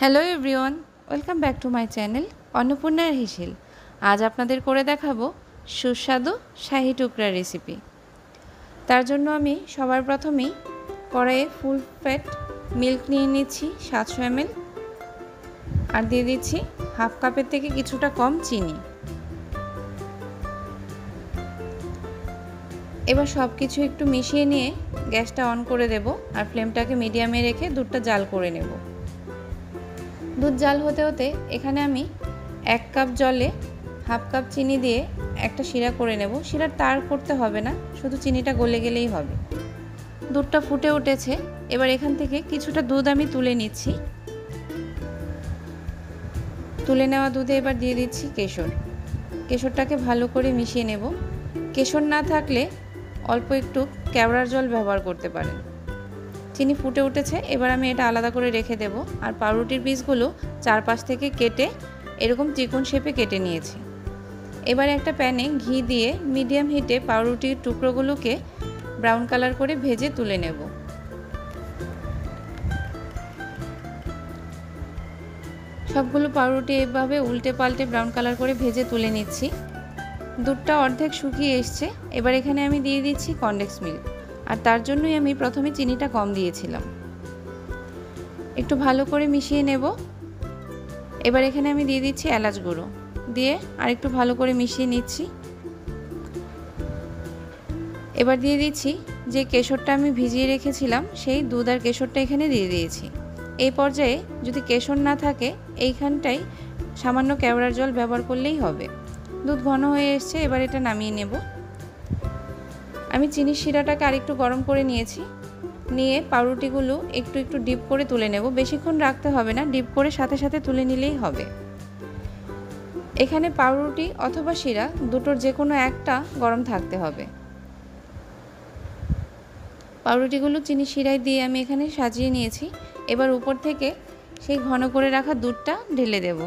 Hello everyone, welcome back to my channel অন্নপূর্ণার হিসেল। আজ আপনাদের করে দেখাবো সুস্বাদু শাহি টুকরা রেসিপি। তার জন্য আমি সবার প্রথমেই কড়াইয়ে ফুল ফ্যাট মিল্ক নিয়ে নিচ্ছি 700 ml, আর দিয়ে দিচ্ছি হাফ কাপের থেকে কিছুটা কম চিনি। এবার সব কিছু একটু মিশিয়ে নিয়ে গ্যাসটা অন করে দেব, আর ফ্লেমটাকে মিডিয়ামে রেখে দুধটা জাল করে নেব। দুধ জাল হতে হতে এখানে আমি 1 কাপ জলে হাফ কাপ চিনি দিয়ে একটা শিরা করে নেব। শিরার তার করতে হবে না, শুধু চিনিটা গলে গেলেই হবে। দুধটা ফুটে উঠেছে, এবার এখান থেকে কিছুটা দুধ আমি তুলে নিচ্ছি। তুলে নেওয়া দুধে এবার দিয়ে দিচ্ছি কেশর। কেশরটাকে ভালো করে মিশিয়ে নেব। কেশর না থাকলে অল্প একটু কেওড়ার জল ব্যবহার করতে পারেন। চিনি ফুটে উঠেছে, এবার আমি এটা আলাদা করে রেখে দেব। আর পাউরুটির পিসগুলো চারপাশ থেকে কেটে এরকম ত্রিকোণ শেপে কেটে নিয়েছি। এবার একটা প্যানে ঘি দিয়ে মিডিয়াম হিটে পাউরুটির টুকরোগুলোকে ব্রাউন কালার করে ভেজে তুলে নেব। সবগুলো পাউরুটি এভাবে উল্টে পাল্টে ব্রাউন কালার করে ভেজে তুলে নিচ্ছি। দুধটা অর্ধেক শুকিয়ে এসছে, এবার এখানে আমি দিয়ে দিচ্ছি কনডেন্স মিল্ক, আর তার জন্যই আমি প্রথমে চিনিটা কম দিয়েছিলাম। একটু ভালো করে মিশিয়ে নেব। এবার এখানে আমি দিয়ে দিচ্ছি এলাচ গুঁড়ো, দিয়ে আর একটু ভালো করে মিশিয়ে নিচ্ছি। এবার দিয়ে দিচ্ছি যে কেশরটা আমি ভিজিয়ে রেখেছিলাম, সেই দুধ আর কেশরটা এখানে দিয়ে দিয়েছি। এই পর্যায়ে যদি কেশর না থাকে, এইখানটাই সামান্য কেওড়ার জল ব্যবহার করলেই হবে। দুধ ঘন হয়ে এসছে, এবার এটা নামিয়ে নেব। আমি চিনির শিরাটাকে আরেকটু গরম করে নিয়েছি। নিয়ে পাউরুটিগুলো একটু একটু ডিপ করে তুলে নেব। বেশিক্ষণ রাখতে হবে না, ডিপ করে সাথে সাথে তুলে নিলেই হবে। এখানে পাউরুটি অথবা শিরা দুটোর যে কোনো একটা গরম থাকতে হবে। পাউরুটিগুলো চিনি শিরায় দিয়ে আমি এখানে সাজিয়ে নিয়েছি। এবার উপর থেকে সেই ঘন করে রাখা দুধটা ঢেলে দেব।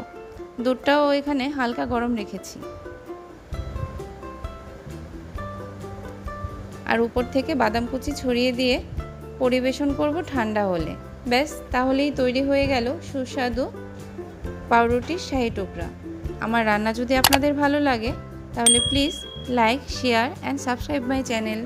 দুধটাও এখানে হালকা গরম রেখেছি। আর উপর থেকে বাদাম কুচি ছড়িয়ে দিয়ে পরিবেশন করব ঠান্ডা হলে। ব্যাস, তাহলেই তৈরি হয়ে গেল সুস্বাদু পাউরুটির শাহি টুকরা। আমার রান্না যদি আপনাদের ভালো লাগে তাহলে please like, share and subscribe my channel.